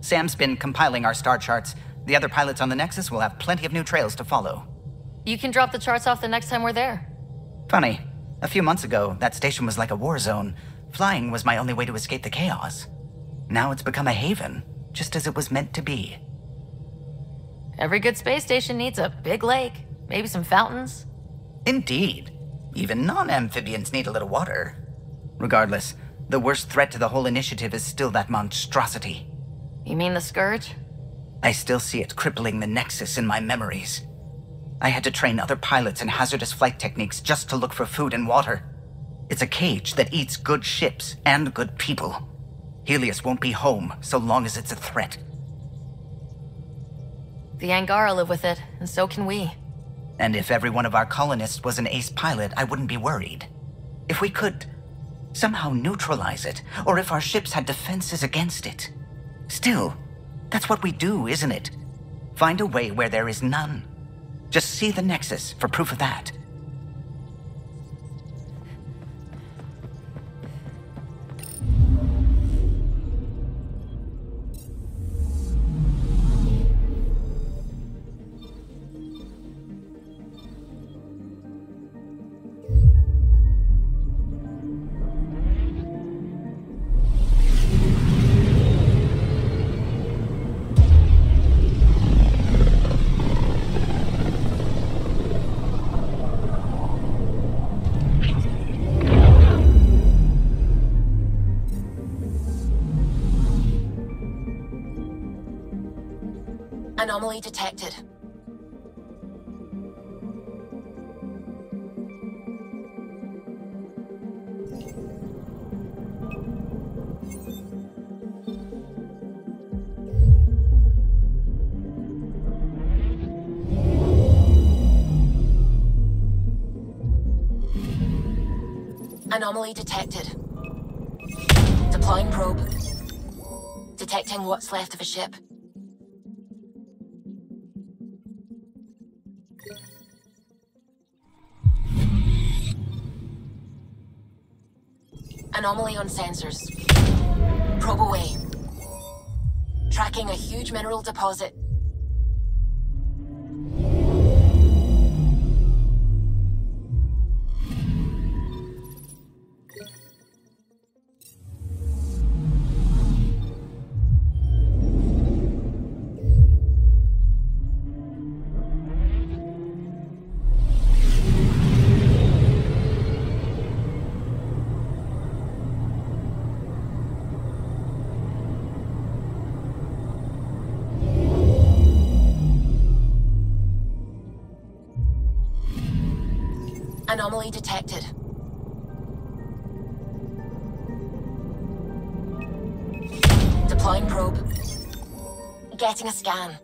Sam's been compiling our star charts. The other pilots on the Nexus will have plenty of new trails to follow. You can drop the charts off the next time we're there. Funny. A few months ago, that station was like a war zone. Flying was my only way to escape the chaos. Now it's become a haven, just as it was meant to be. Every good space station needs a big lake, maybe some fountains. Indeed. Even non-amphibians need a little water. Regardless, the worst threat to the whole initiative is still that monstrosity. You mean the Scourge? I still see it crippling the Nexus in my memories. I had to train other pilots in hazardous flight techniques just to look for food and water. It's a cage that eats good ships and good people. Helios won't be home so long as it's a threat. The Angara live with it, and so can we. And if every one of our colonists was an ace pilot, I wouldn't be worried. If we could somehow neutralize it, or if our ships had defenses against it. Still, that's what we do, isn't it? Find a way where there is none. Just see the Nexus for proof of that. Anomaly detected. Anomaly detected. Deploying probe. Detecting what's left of a ship. Anomaly on sensors. Probe away. Tracking a huge mineral deposit. Anomaly detected. Deploying probe. Getting a scan.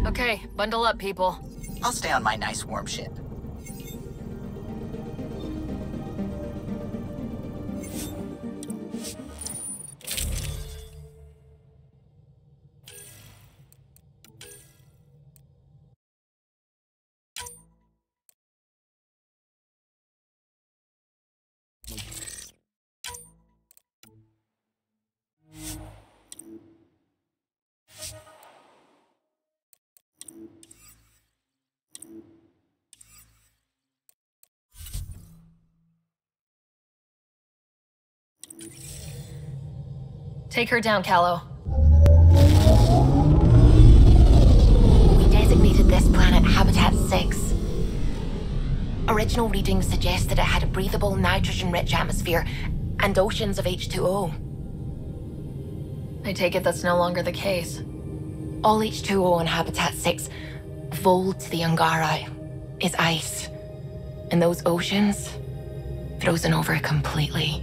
Okay, bundle up, people. I'll stay on my nice warm ship. Take her down, Callow. We designated this planet Habitat 6. Original readings suggested it had a breathable, nitrogen-rich atmosphere and oceans of H2O. I take it that's no longer the case. All H2O in Habitat 6, vold to the Angara, is ice. And those oceans, frozen over completely.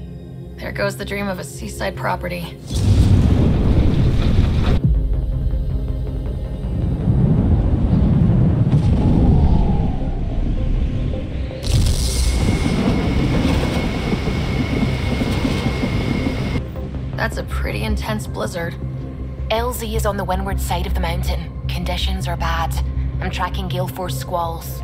There goes the dream of a seaside property. That's a pretty intense blizzard. LZ is on the windward side of the mountain. Conditions are bad. I'm tracking gale force squalls.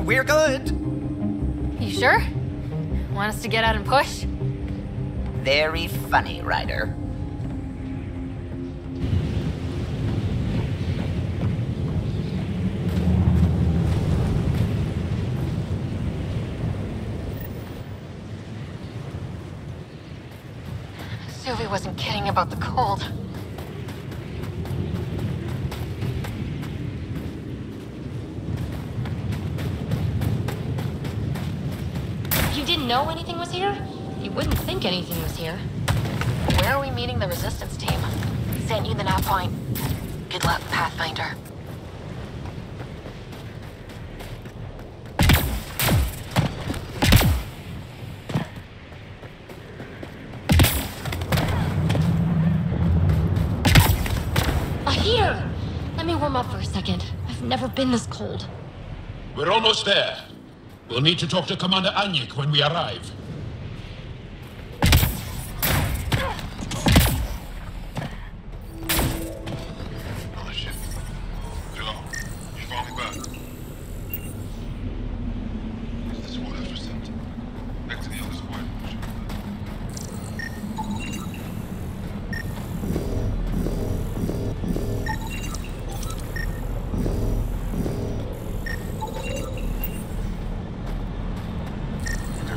We're good. You sure? Want us to get out and push? Very funny, Ryder. Sylvie wasn't kidding about the cold. You didn't know anything was here? You wouldn't think anything was here. Where are we meeting the resistance team? Sent you the nav point. Good luck, Pathfinder. A heater! Let me warm up for a second. I've never been this cold. We're almost there. We'll need to talk to Commander Anyik when we arrive. Oh shit. Joe, you follow me back. This is what Ezra sent. Back to the other squad.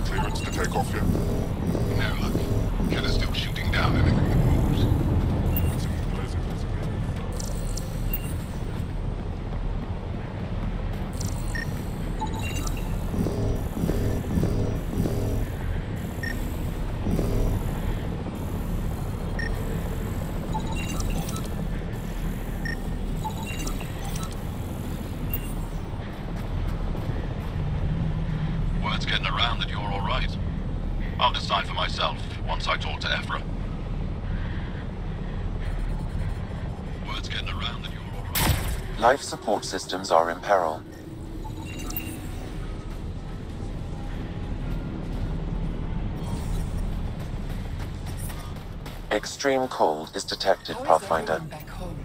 Clearance to take off yet? No, look. Keller's still shooting down anything that moves. Word's getting around that you're all right. I'll decide for myself once I talk to Ephra. Word's getting around that you're all right. Life support systems are in peril. Extreme cold is detected, Pathfinder. Back home.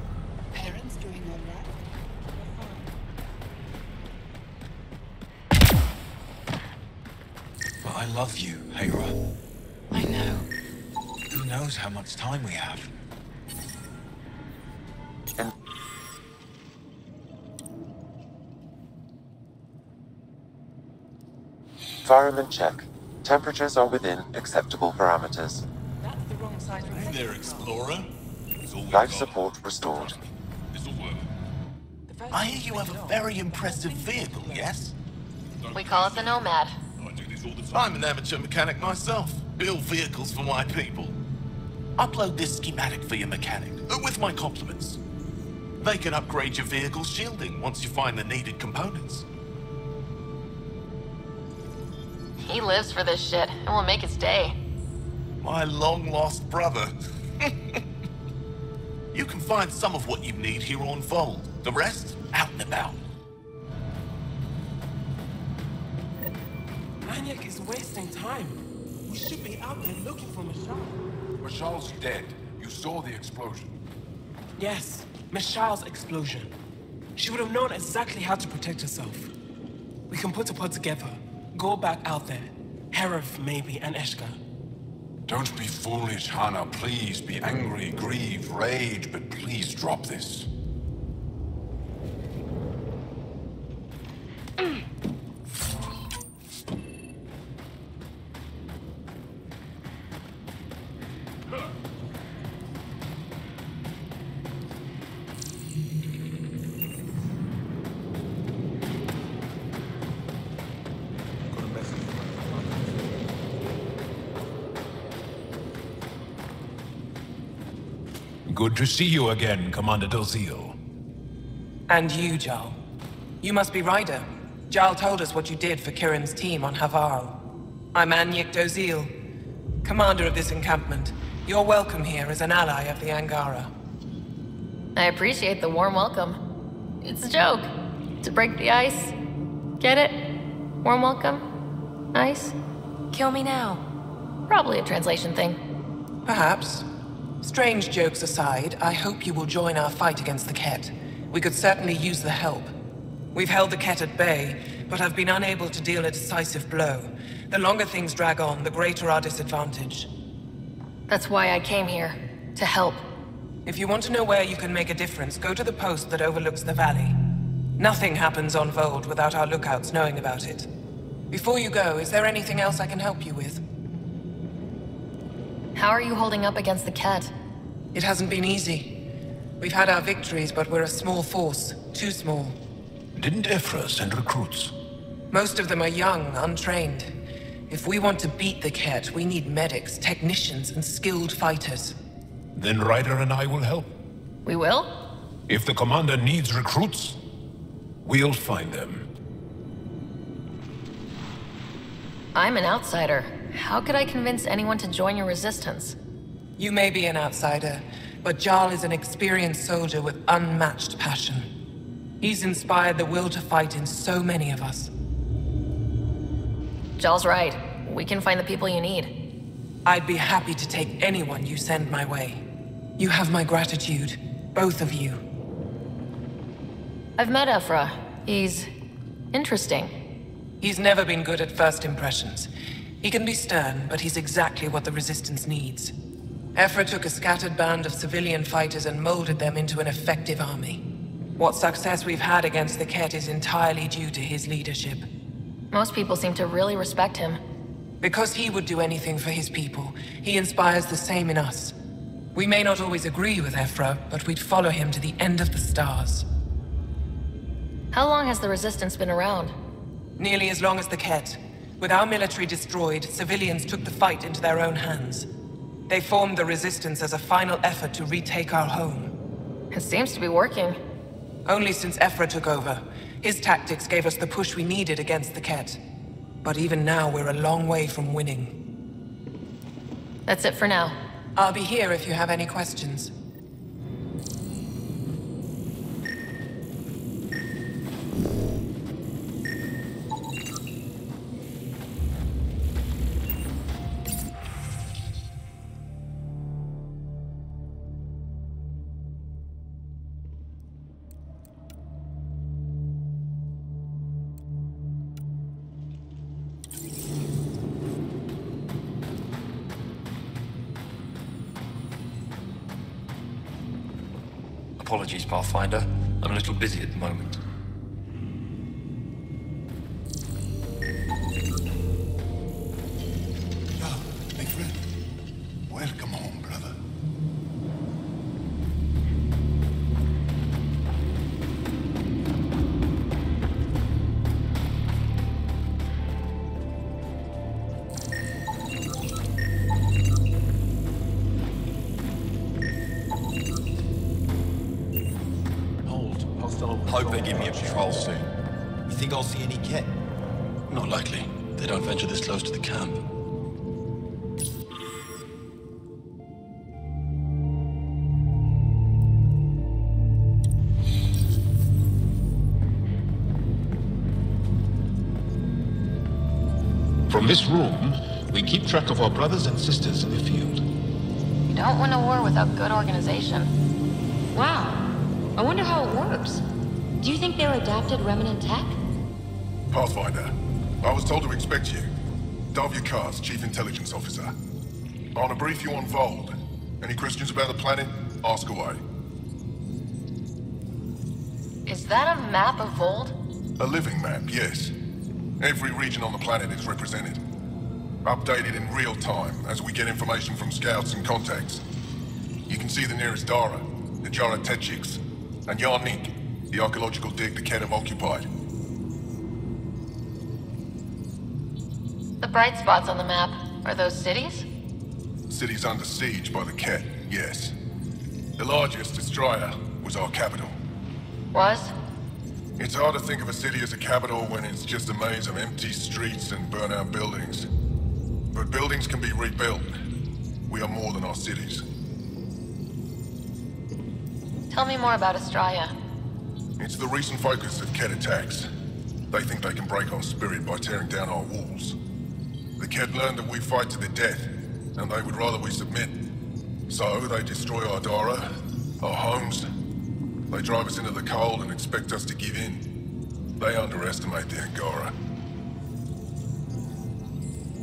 Parents doing all right? But I love you, Hera. I know. Who knows how much time we have? Environment check. Temperatures are within acceptable parameters. That's the wrong side for Hey there, Explorer. It's all we Life got. support restored. This'll work. I hear you have a very impressive vehicle, yes? We call it the Nomad. I do this all the I'm time. an amateur mechanic myself. Build vehicles for my people. Upload this schematic for your mechanic, with my compliments. They can upgrade your vehicle's shielding once you find the needed components. He lives for this shit, and will make it stay. My long-lost brother. You can find some of what you need here on Fold. The rest, out and about. Anyik is wasting time. We should be out there looking for Michelle. Michelle's dead. You saw the explosion. Yes, Michelle's explosion. She would have known exactly how to protect herself. We can put a pod together. Go back out there. Herif, maybe, and Eshka. Don't be foolish, Hannah. Please be angry, grieve, rage, but please drop this. Good to see you again, Commander Dozil. And you, Jarl. You must be Ryder. Jarl told us what you did for Kirin's team on Havarl. I'm Anyek Dozil, commander of this encampment. You're welcome here as an ally of the Angara. I appreciate the warm welcome. It's a joke. To break the ice. Get it? Warm welcome? Ice? Kill me now. Probably a translation thing. Perhaps. Strange jokes aside, I hope you will join our fight against the Ket. We could certainly use the help. We've held the Ket at bay, but have been unable to deal a decisive blow. The longer things drag on, the greater our disadvantage. That's why I came here. To help. If you want to know where you can make a difference, go to the post that overlooks the valley. Nothing happens on Vold without our lookouts knowing about it. Before you go, is there anything else I can help you with? How are you holding up against the Ket? It hasn't been easy. We've had our victories, but we're a small force. Too small. Didn't Ephra send recruits? Most of them are young, untrained. If we want to beat the Ket, we need medics, technicians, and skilled fighters. Then Ryder and I will help. We will? If the commander needs recruits, we'll find them. I'm an outsider. How could I convince anyone to join your resistance? You may be an outsider, but Jarl is an experienced soldier with unmatched passion. He's inspired the will to fight in so many of us. Jarl's right. We can find the people you need. I'd be happy to take anyone you send my way. You have my gratitude, both of you. I've met Ephra. He's interesting. He's never been good at first impressions. He can be stern, but he's exactly what the Resistance needs. Ephra took a scattered band of civilian fighters and molded them into an effective army. What success we've had against the Ket is entirely due to his leadership. Most people seem to really respect him. Because he would do anything for his people, he inspires the same in us. We may not always agree with Ephra, but we'd follow him to the end of the stars. How long has the Resistance been around? Nearly as long as the Ket. With our military destroyed, civilians took the fight into their own hands. They formed the Resistance as a final effort to retake our home. It seems to be working. Only since Ephra took over. His tactics gave us the push we needed against the Ket. But even now, we're a long way from winning. That's it for now. I'll be here if you have any questions. Apologies, Pathfinder. I'm a little busy at the moment. Ah, big friend. Welcome home, brother. Hope they give me a patrol soon. You think I'll see any Ket? Not likely. They don't venture this close to the camp. From this room, we keep track of our brothers and sisters in the field. You don't win a war without good organization. Wow. I wonder how it works. Do you think they're adapted remnant tech? Pathfinder, I was told to expect you. Davia Kars, Chief Intelligence Officer. I want to brief you on Vold. Any questions about the planet? Ask away. Is that a map of Vold? A living map, yes. Every region on the planet is represented. Updated in real time as we get information from scouts and contacts. You can see the nearest Dara, the Jara Tetchiks, and Yarnik, the archaeological dig the Ket have occupied. The bright spots on the map, are those cities? Cities under siege by the Ket, yes. The largest destroyer was our capital. Was? It's hard to think of a city as a capital when it's just a maze of empty streets and burnt-out buildings. But buildings can be rebuilt. We are more than our cities. Tell me more about Astraea. It's the recent focus of Kett attacks. They think they can break our spirit by tearing down our walls. The Kett learned that we fight to the death, and they would rather we submit. So they destroy our Dara, our homes. They drive us into the cold and expect us to give in. They underestimate the Angara.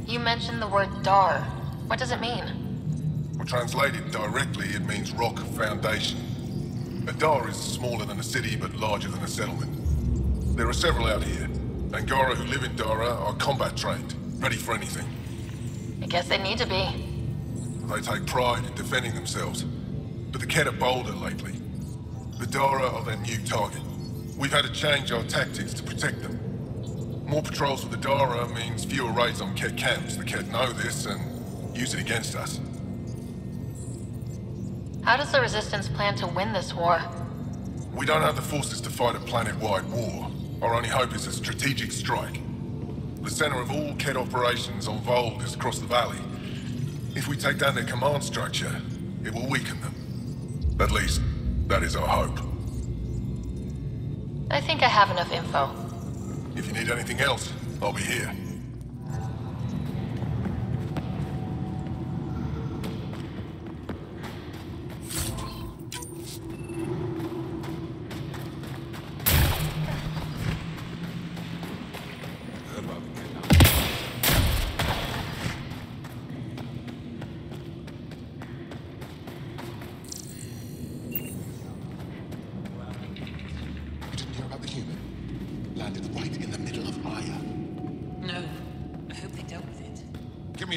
You mentioned the word Dar. What does it mean? Well, translated directly, it means rock foundation. A Dar is smaller than a city, but larger than a settlement. There are several out here. Angara who live in Dara are combat trained, ready for anything. I guess they need to be. They take pride in defending themselves. But the Kett are bolder lately. The Dara are their new target. We've had to change our tactics to protect them. More patrols with the Dara means fewer raids on Kett camps. The Kett know this and use it against us. How does the Resistance plan to win this war? We don't have the forces to fight a planet-wide war. Our only hope is a strategic strike. The center of all Kett operations on Vold is across the valley. If we take down their command structure, it will weaken them. At least, that is our hope. I think I have enough info. If you need anything else, I'll be here.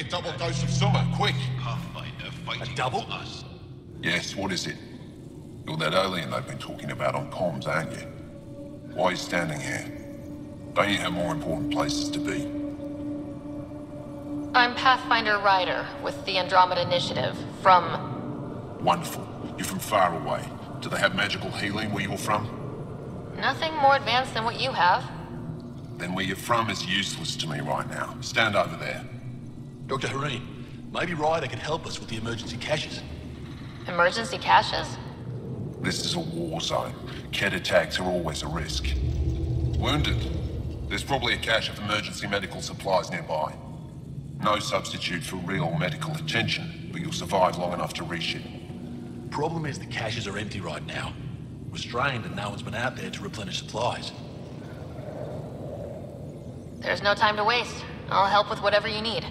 Double dose of summer, quick! Pathfinder fighting a double? for us. Yes, what is it? You're that alien they've been talking about on comms, aren't you? Why are you standing here? Don't you have more important places to be? I'm Pathfinder Ryder with the Andromeda Initiative from... Wonderful. You're from far away. Do they have magical healing where you're from? Nothing more advanced than what you have. Then where you're from is useless to me right now. Stand over there. Dr. Hareen, maybe Ryder can help us with the emergency caches. Emergency caches? This is a war zone. Kett attacks are always a risk. Wounded? There's probably a cache of emergency medical supplies nearby. No substitute for real medical attention, but you'll survive long enough to reship. Problem is the caches are empty right now. We're strained and no one's been out there to replenish supplies. There's no time to waste. I'll help with whatever you need.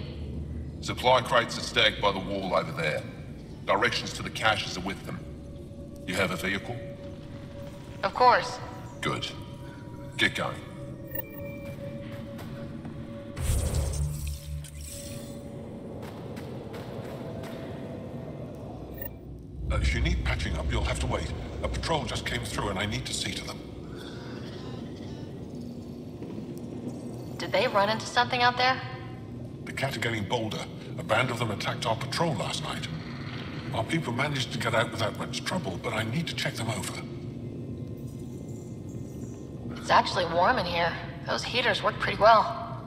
Supply crates are stacked by the wall over there. Directions to the caches are with them. You have a vehicle? Of course. Good. Get going. If you need patching up, you'll have to wait. A patrol just came through and I need to see to them. Did they run into something out there? The Kett are getting bolder. A band of them attacked our patrol last night. Our people managed to get out without much trouble, but I need to check them over. It's actually warm in here. Those heaters work pretty well.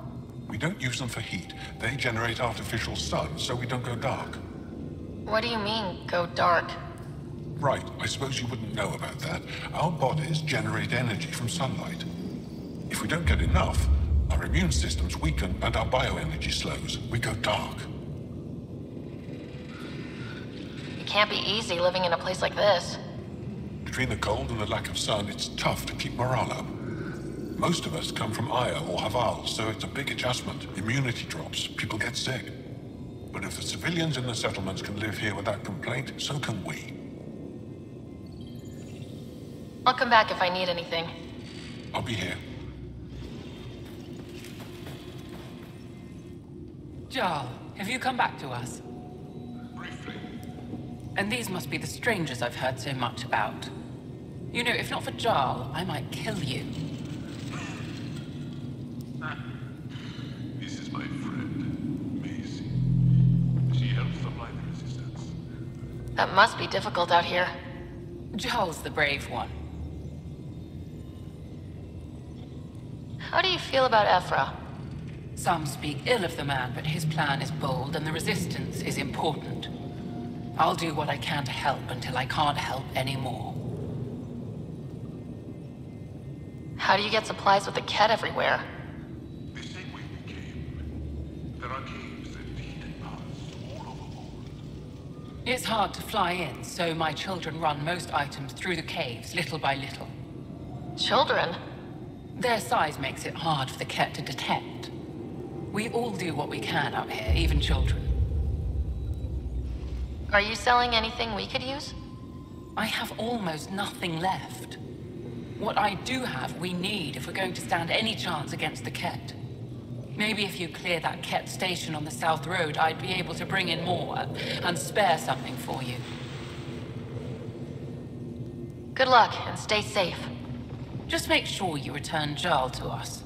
We don't use them for heat. They generate artificial sun, so we don't go dark. What do you mean, go dark? Right, I suppose you wouldn't know about that. Our bodies generate energy from sunlight. If we don't get enough, our immune systems weaken and our bioenergy slows. We go dark. It can't be easy living in a place like this. Between the cold and the lack of sun, it's tough to keep morale up. Most of us come from Aya or Haval, so it's a big adjustment. Immunity drops, people get sick. But if the civilians in the settlements can live here without complaint, so can we. I'll come back if I need anything. I'll be here. Jarl, have you come back to us? Briefly. And these must be the strangers I've heard so much about. You know, if not for Jarl, I might kill you. This is my friend, Maisie. She helps supply the resistance. That must be difficult out here. Jarl's the brave one. How do you feel about Ephra? Some speak ill of the man, but his plan is bold and the resistance is important. I'll do what I can to help until I can't help anymore. How do you get supplies with the Ket everywhere? The same way we came. There are caves that lead paths all over Gold. It's hard to fly in, so my children run most items through the caves, little by little. Children? Their size makes it hard for the Ket to detect. We all do what we can out here, even children. Are you selling anything we could use? I have almost nothing left. What I do have, we need if we're going to stand any chance against the Ket. Maybe if you clear that Ket station on the South Road, I'd be able to bring in more and spare something for you. Good luck, and stay safe. Just make sure you return Jarl to us.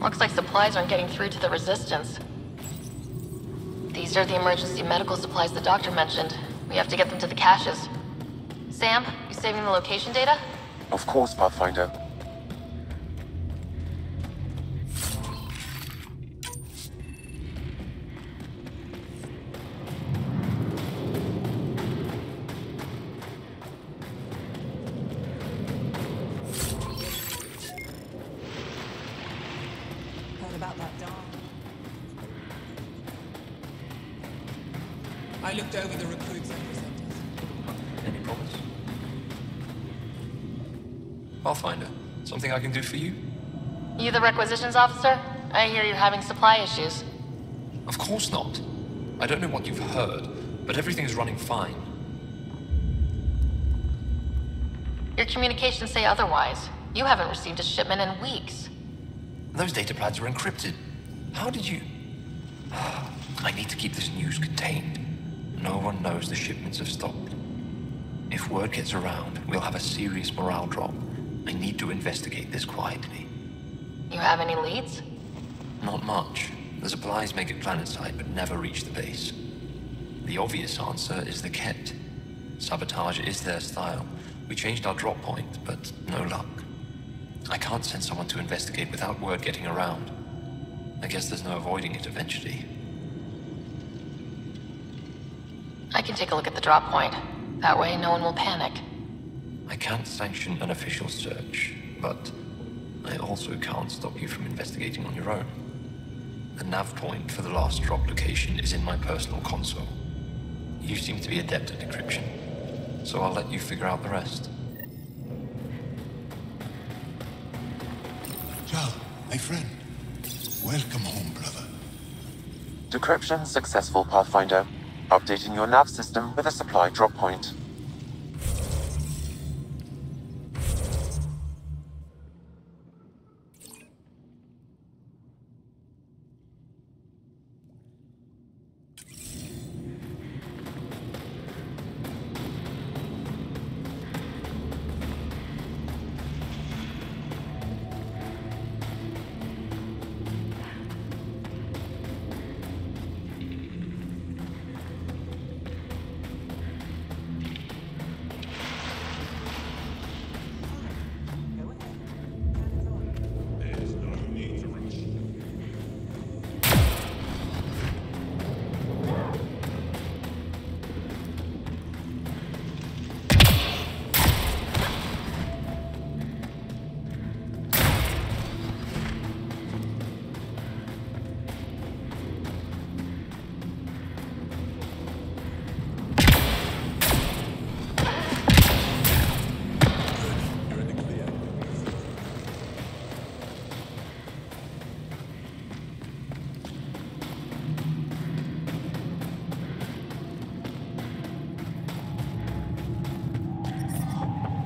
Looks like supplies aren't getting through to the Resistance. These are the emergency medical supplies the doctor mentioned. We have to get them to the caches. Sam, you saving the location data? Of course, Pathfinder. I looked over the recruits and presenters. Any promise? Pathfinder, something I can do for you? You the requisitions officer? I hear you're having supply issues. Of course not. I don't know what you've heard, but everything's running fine. Your communications say otherwise. You haven't received a shipment in weeks. Those data pads are encrypted. How did you... I need to keep this news contained. No one knows the shipments have stopped. If word gets around, we'll have a serious morale drop. I need to investigate this quietly. You have any leads? Not much. The supplies make it planetside, but never reach the base. The obvious answer is the Ket. Sabotage is their style. We changed our drop point, but no luck. I can't send someone to investigate without word getting around. I guess there's no avoiding it eventually. I can take a look at the drop point. That way, no one will panic. I can't sanction an official search, but I also can't stop you from investigating on your own. The nav point for the last drop location is in my personal console. You seem to be adept at decryption, so I'll let you figure out the rest. Jarl, my friend. Welcome home, brother. Decryption successful, Pathfinder. Updating your nav system with a supply drop point.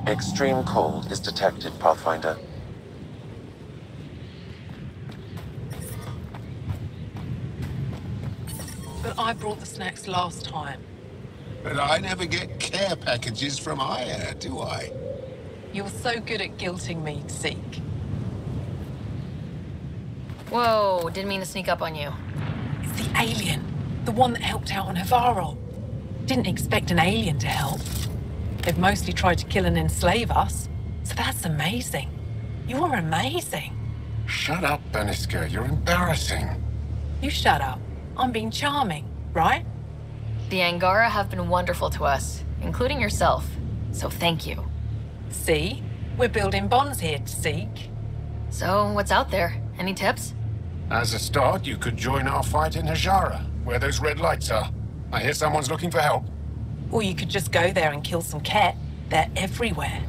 Extreme cold is detected, Pathfinder. But I brought the snacks last time. But I never get care packages from Aya, do I? You're so good at guilting me, Zeke. Whoa, didn't mean to sneak up on you. It's the alien. The one that helped out on Havarl. Didn't expect an alien to help. They've mostly tried to kill and enslave us. So that's amazing. You're amazing. Shut up, Beniska. You're embarrassing. You shut up. I'm being charming, right? The Angara have been wonderful to us, including yourself. So thank you. See? We're building bonds here, Zeke. So, what's out there? Any tips? As a start, you could join our fight in Hajara, where those red lights are. I hear someone's looking for help. Or you could just go there and kill some Ket. They're everywhere.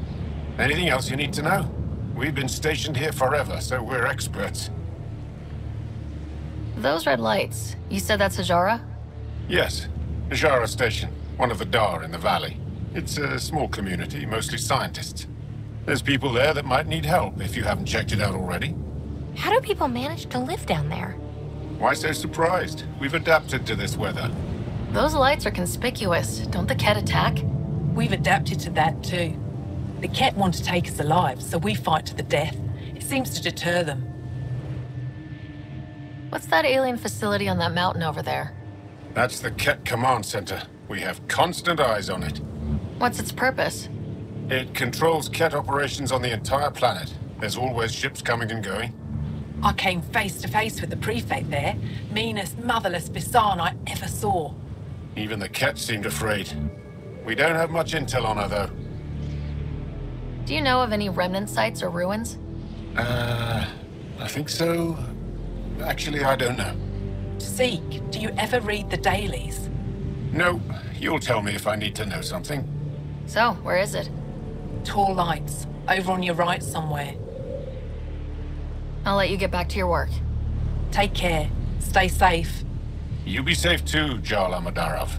Anything else you need to know? We've been stationed here forever, so we're experts. Those red lights, you said that's Hajara? Yes. Hajara Station, one of the Dar in the valley. It's a small community, mostly scientists. There's people there that might need help, if you haven't checked it out already. How do people manage to live down there? Why so surprised? We've adapted to this weather. Those lights are conspicuous. Don't the Ket attack? We've adapted to that too. The Ket want to take us alive, so we fight to the death. It seems to deter them. What's that alien facility on that mountain over there? That's the Ket Command Center. We have constant eyes on it. What's its purpose? It controls Ket operations on the entire planet. There's always ships coming and going. I came face to face with the prefect there. Meanest, motherless Bisan I ever saw. Even the Ket seemed afraid. We don't have much intel on her, though. Do you know of any remnant sites or ruins? I think so. Actually, I don't know. Zeke, do you ever read the dailies? No, you'll tell me if I need to know something. So, where is it? Tall lights, over on your right somewhere. I'll let you get back to your work. Take care. Stay safe. You be safe too, Jarla Madarov.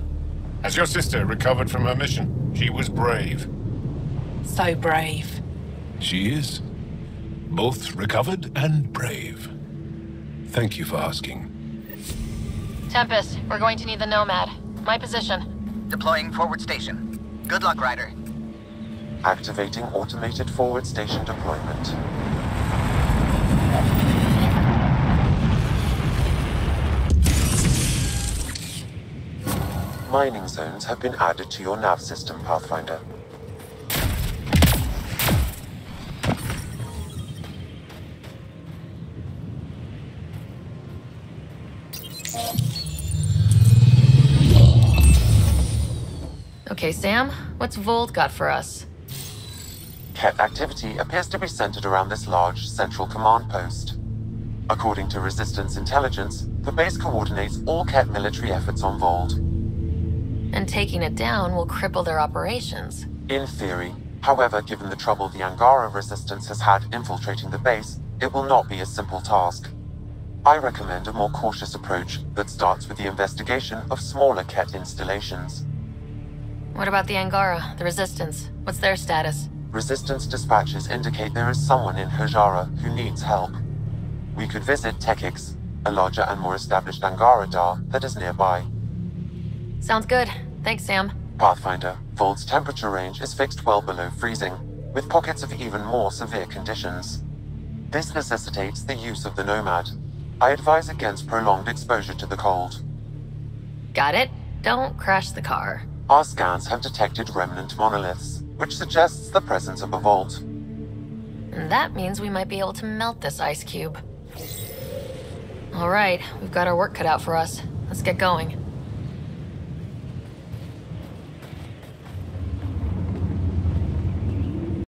Has your sister recovered from her mission? She was brave. So brave. She is. Both recovered and brave. Thank you for asking. Tempest, we're going to need the Nomad. My position. Deploying forward station. Good luck, Ryder. Activating automated forward station deployment. Mining zones have been added to your nav system, Pathfinder. Okay, Sam, what's Vold got for us? Ket activity appears to be centered around this large central command post. According to Resistance intelligence, the base coordinates all Ket military efforts on Vold. And taking it down will cripple their operations. In theory. However, given the trouble the Angara Resistance has had infiltrating the base, it will not be a simple task. I recommend a more cautious approach that starts with the investigation of smaller Ket installations. What about the Angara, the Resistance? What's their status? Resistance dispatches indicate there is someone in Hajara who needs help. We could visit Tekix, a larger and more established Angara Dar that is nearby. Sounds good. Thanks, Sam. Pathfinder, Vold's temperature range is fixed well below freezing, with pockets of even more severe conditions. This necessitates the use of the Nomad. I advise against prolonged exposure to the cold. Got it. Don't crash the car. Our scans have detected remnant monoliths, which suggests the presence of a vault. And that means we might be able to melt this ice cube. All right, we've got our work cut out for us. Let's get going.